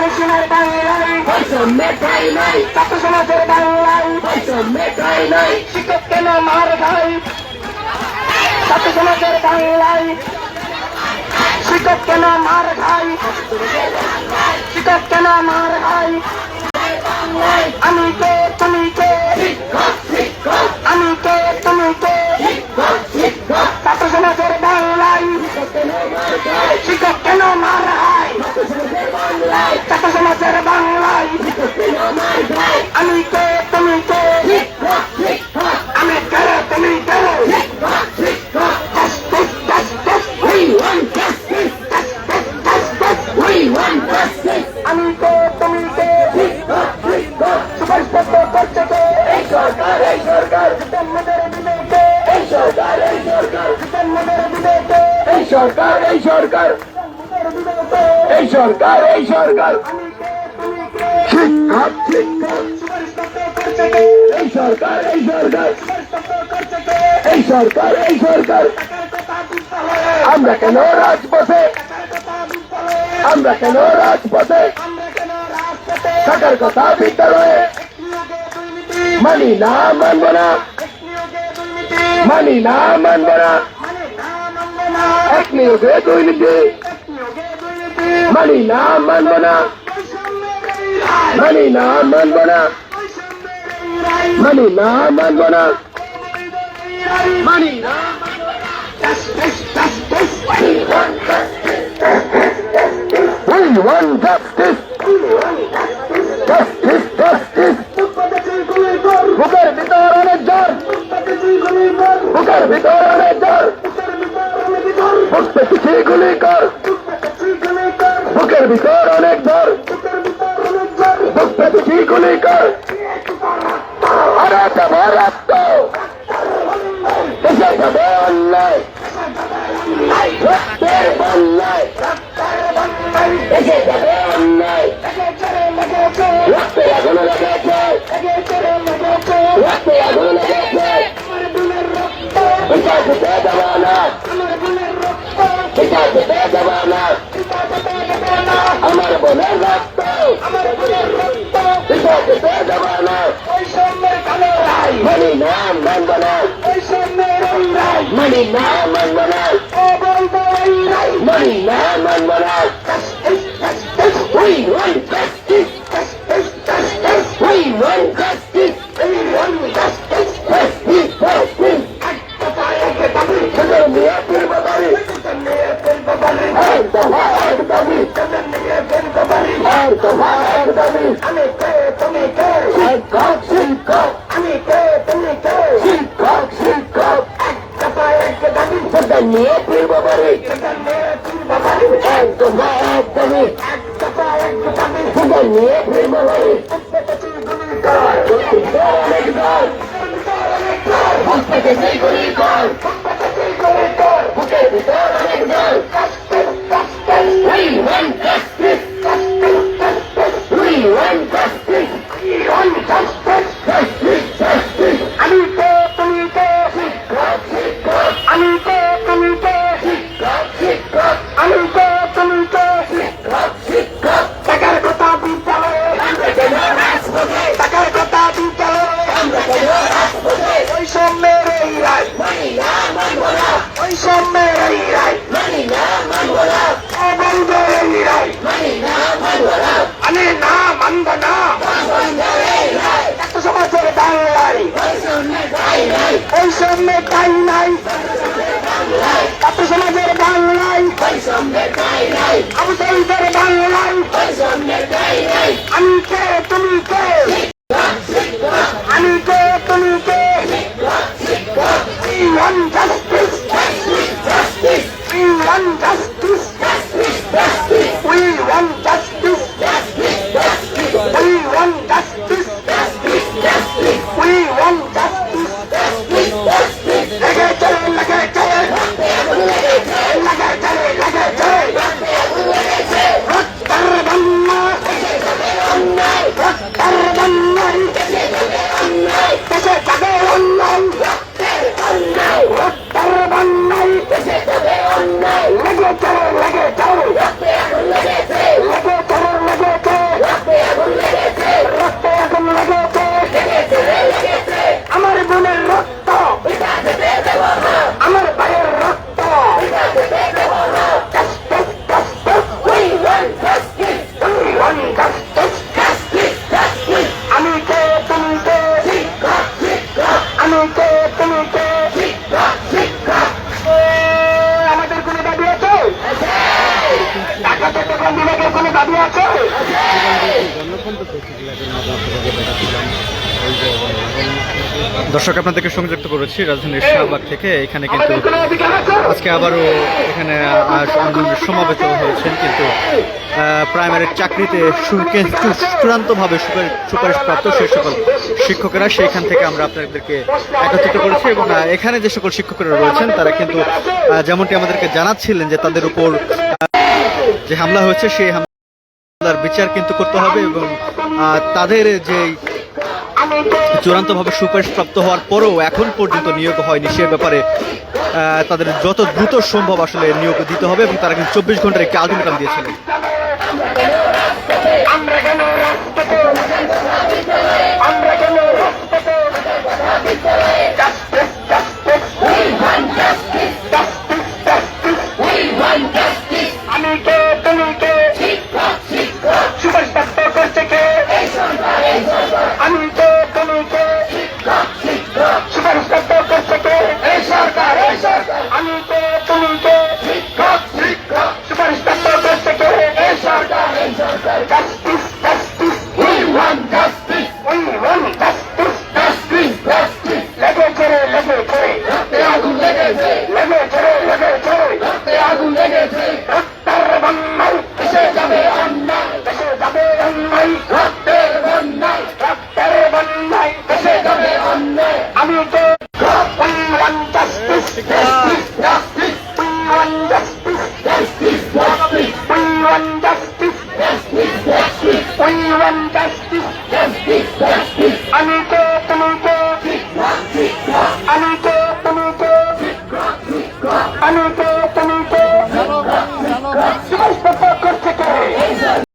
হাসিনার বাংলায় বৈষম্যের ঠাঁই নাই, ছাত্র সমাজের বাংলায় বৈষম্যের ঠাঁই নাই, শিক্ষক কেন মার খায় ছাত্র সমাজের বাংলায় শিক্ষক কেন মার খায় শিক্ষক কেন মার খায় আমি কে তুমি কে শিক্ষক শিক্ষক, আমি কে তুমি কে শিক্ষক শিক্ষক, ছাত্র সমাজের বাংলায় শিক্ষক কেন মার খায় বাংলায় ছাত্র সমাজের বাংলায় আমার ভাই, আমি কে তুমি কে শিক্ষক শিক্ষক, আমি কে তুমি কে শিক্ষক শিক্ষক, justice justice we want justice, we want justice, আমি কে তুমি কে শিক্ষক শিক্ষক, সুপরিস্পষ্ট করছে কে এই সরকার, এই সরকার, আমাদের বিবেকে এই সরকার, এই সরকার, আমাদের বিবেকে এই সরকার, এই সরকার, আমাদের বিবেকে এই সরকার, এই সরকার, আমি কে তুমি কে শিক্ষক শিক্ষক, সুপরিস্পষ্ট করছে কে এই সরকার, এই সরকার, সুপরিস্পষ্ট করছে কে এই সরকার, এই সরকার, টাকার কথা বিদ্যালয়ে আমরা কেন রাজপথে, টাকার কথা বিদ্যালয়ে আমরা কেন রাজপথে, আমরা কেন রাজপথে টাকার কথা বিদ্যালয়ে, নিয়োগে দুর্নীতি মানি না মানব না, নিয়োগে দুর্নীতি মানি না মানব না, মানে না মানবে না এক নিয়োগে দুর্নীতি, নিয়োগে দুর্নীতি মানি না মানব না, বৈষম্যের এই রায় মানি না মানব না, বৈষম্যের এই রায় মানি না মানব না, অবৈধ এই রায় মানি না, justice justice we want justice, justice, justice, বুকের ভিতর অনেক জ্বর, বুকের ভিতর অনেক জ্বর, বুক পেতেছি গুলি কর, বুকের ভিতর অনেক জ্বর, বুক পেতেছি গুলি কর, আরে যাবো রক্ত, এসে যাবে অন্যায়, রক্তের বন্যায়, এসে যাবে অন্যায়, রক্তে আগুন লেগেছে, রক্তে আগুন লেগেছে, এটা যেতে দেবো না, এটা যেতে দেবো না, আমার বোনের রক্ত, এটা যেতে দেবো না, মানি না মানব না, মানি না মানব না, মানি না মানব না, we want justice, we want justice, justice, justice, সেটার মেয়ে ফিরবে বাড়ি, আর দফা এক দাবি, আর দফা এক দাবি, শিক্ষক শিক্ষক, শিক্ষক শিক্ষক, সেটা নিয়ে ফিরবে বাড়ি, এক দফা এক দাবি, সেটা নিয়ে ফিরবে বাড়ি, অনেক দল, বুঝতে সেই গুলি কর, বুকের ভিতর অনেক দল, we want justice, we want justice, justice, justice, আমি কে তুমি কে শিক্ষক শিক্ষক, আমি কে তুমি কে শিক্ষক শিক্ষক, আমি কে তুমি কে শিক্ষক শিক্ষক, টাকার কথা বিদ্যালয়ে আমরা কেন রাজপথে, টাকার কথা বিদ্যালয়ে আমরা কেন রাজপথে, বৈষম্যের এই রায় মানি না মানব না, বৈষম্যের এই রায় মানি না মানব না, অবৈধ এই রায় মানি না মানব না, আমি না মানব না ছাত্র সমাজের বাংলায় বৈষম্যের ঠাঁই নাই, বৈষম্যের ঠাঁই নাই ছাত্র সমাজের বাংলায় বৈষম্যের ঠাঁই নাই, আবু সাইদের বাংলায় বৈষম্যের ঠাঁই নাই, আমি কে তুমি কে আমি কে তুমি কে We want justice. We want justice. We want justice. We want justice. We want justice. लगे चले रक्त बन्ना দর্শক আপনাদেরকে সংযুক্ত করেছি রাজধানীর শাহবাগ থেকে। এখানে কিন্তু আজকে আবারও এখানে সমাবেত হয়েছেন কিন্তু প্রাইমারির চাকরিতে চূড়ান্তভাবে সুপারিশপ্রাপ্ত সেই সকল শিক্ষকেরা, সেইখান থেকে আমরা আপনাদেরকে একত্রিত করেছি এবং এখানে যে সকল শিক্ষকেরা রয়েছেন তারা কিন্তু যেমনটি আমাদেরকে জানাচ্ছিলেন যে তাদের উপর যে হামলা হয়েছে সেই হামলার বিচার কিন্তু করতে হবে এবং তাদের যে চূড়ান্তভাবে সুপারিশপ্রাপ্ত হওয়ার পরেও এখন পর্যন্ত নিয়োগ হয়নি সে ব্যাপারে তাদের যত দ্রুত সম্ভব আসলে নিয়োগ দিতে হবে এবং তারা কিন্তু 24 ঘন্টার একটি আলটিমেটাম দিয়েছিলেন। আমি